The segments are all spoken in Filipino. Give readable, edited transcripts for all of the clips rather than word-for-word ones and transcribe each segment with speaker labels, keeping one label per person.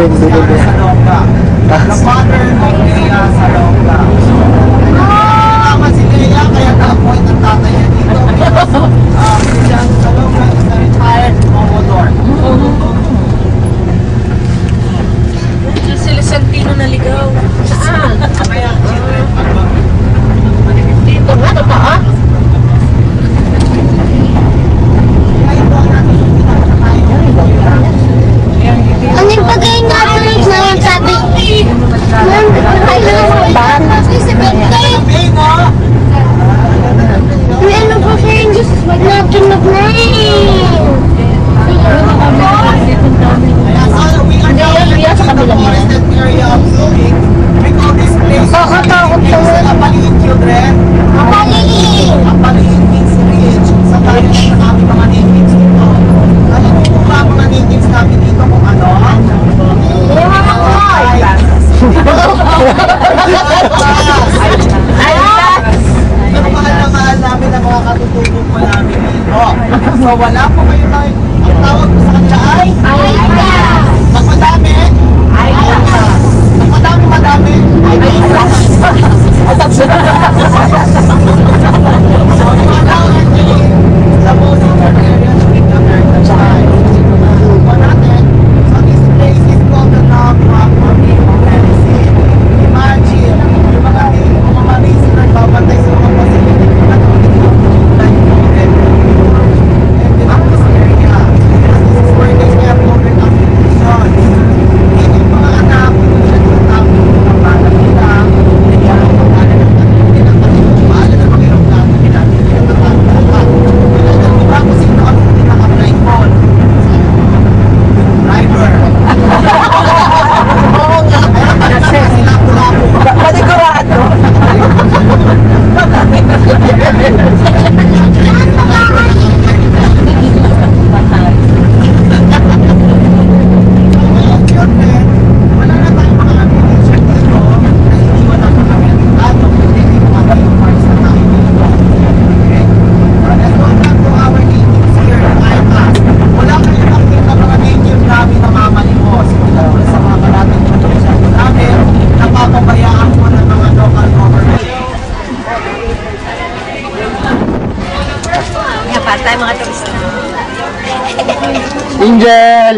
Speaker 1: Ben, bebe.
Speaker 2: The father of Lea Salonga. Tama si Lea, kaya na-appoint ang tatay niya dito. Because Lea Salonga is a retired Commodore.
Speaker 3: Sila Santino naligaw. Saan?
Speaker 2: Kaya children,
Speaker 3: Dito nga, pa
Speaker 4: Ano yung pagay natin na yung sabi? May ano pa siya yung Diyos natin Nakakatakot po.
Speaker 2: Apaliin children. Apaliin means rich. Sa tayo na kami mga natives dito. Alam mo kung mga natives namin dito kung ano? Mahal na mahal namin ang mga katutubog po namin dito. So wala po kayo tayo. Ang tawag ko sa kanila ay? Magmadami? Magmadami? Sa most important areas in the American side. So this place is called the Napa Mamimo Medicine. Imagine, yung mga reason nagbabantay sa mga facility na like and the area. This is where they have children applications. Yung mga anak, mga bata nila,
Speaker 1: Angel!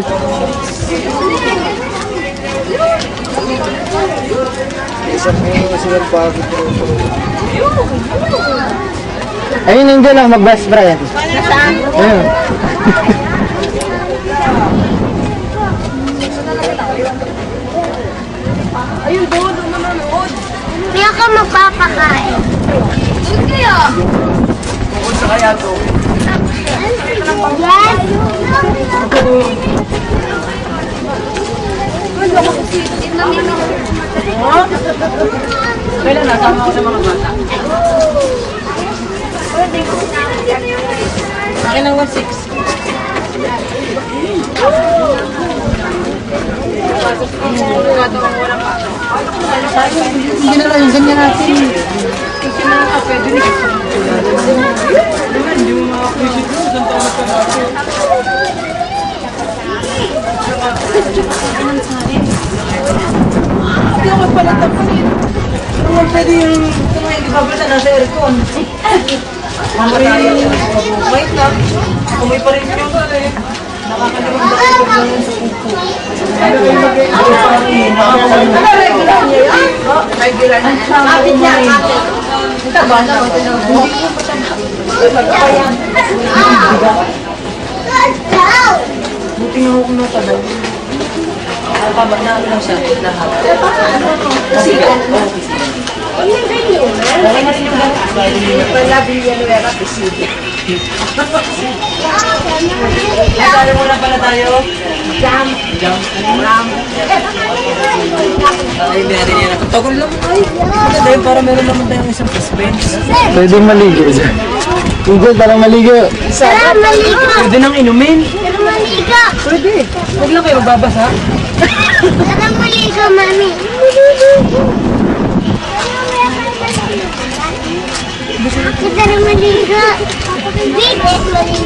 Speaker 1: Ayun, Angel lang, mag-best friend.
Speaker 4: Nasaan?
Speaker 1: Ayun.
Speaker 3: Ayun, doon nanonood.
Speaker 4: Kaya ka magpapakain.
Speaker 3: Doon kaya.
Speaker 2: kung sa kaya to. Kailan nasama ko sa mga bata? Akin ang 1.6.
Speaker 3: Hindi na lang, ganyan natin. Kasi na nga, pwede rin. Hindi mo maka-appreciate mo, isang taon ka natin. Hindi ako magpalatan pa rin. Naman pwede yung hindi babasa na sa aircon. Wait lang. Kumay pa rin yung nakakalimang bakit lang yun sa kuko. Ano regular niya yan? Regular na. Kapit niya, kapit. Ito ba na? Buti nga ako na tabaw. Kapabag na ako lang siya. Lahat. Kasi ka? Wala Villanueva Pisidi. Nagkala muna pala tayo. Jam. Ram. Ay, meron yan. Tagol lang. Ay, maganda yun para meron naman tayong isang suspense.
Speaker 1: Pwede maligo dyan. Angel, parang maligo.
Speaker 4: Tara, maligo.
Speaker 2: Pwede nang inumin.
Speaker 4: Tara, maligo.
Speaker 2: Pwede. Huwag lang kayo magbabasa.
Speaker 4: Tara, maligo, mami. Tara, maligo. Baby, mami,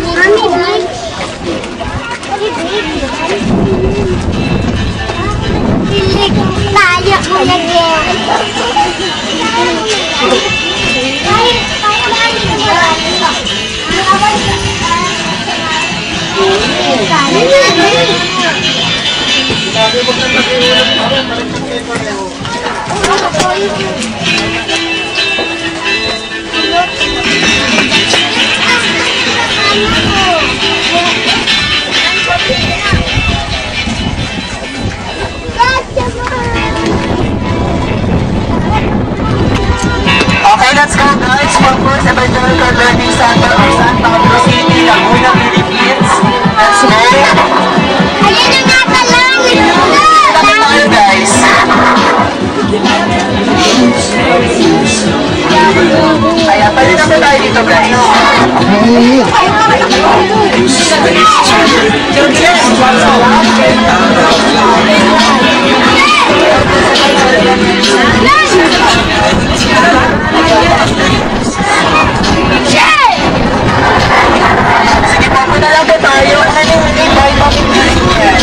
Speaker 2: Okay, let's go guys. From First Evangelical Learning Center of Santa Cruz City, Laguna, Philippines. Let's go.
Speaker 4: Ayun yung nasa lang.
Speaker 2: Kami tayo guys. Ayan, pwede na ba tayo dito guys? Sige po, muna lang po tayo. Ano yung invite bakit galing yan?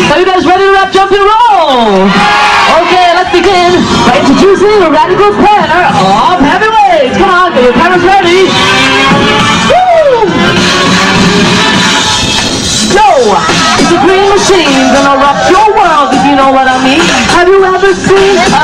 Speaker 3: Are you guys ready to rap, jump, and roll? Okay, let's begin by introducing a radical planner of heavyweights. Come on, get your cameras ready. Woo! Yo, it's a green machine gonna rock your world if you know what I mean. Have you ever seen a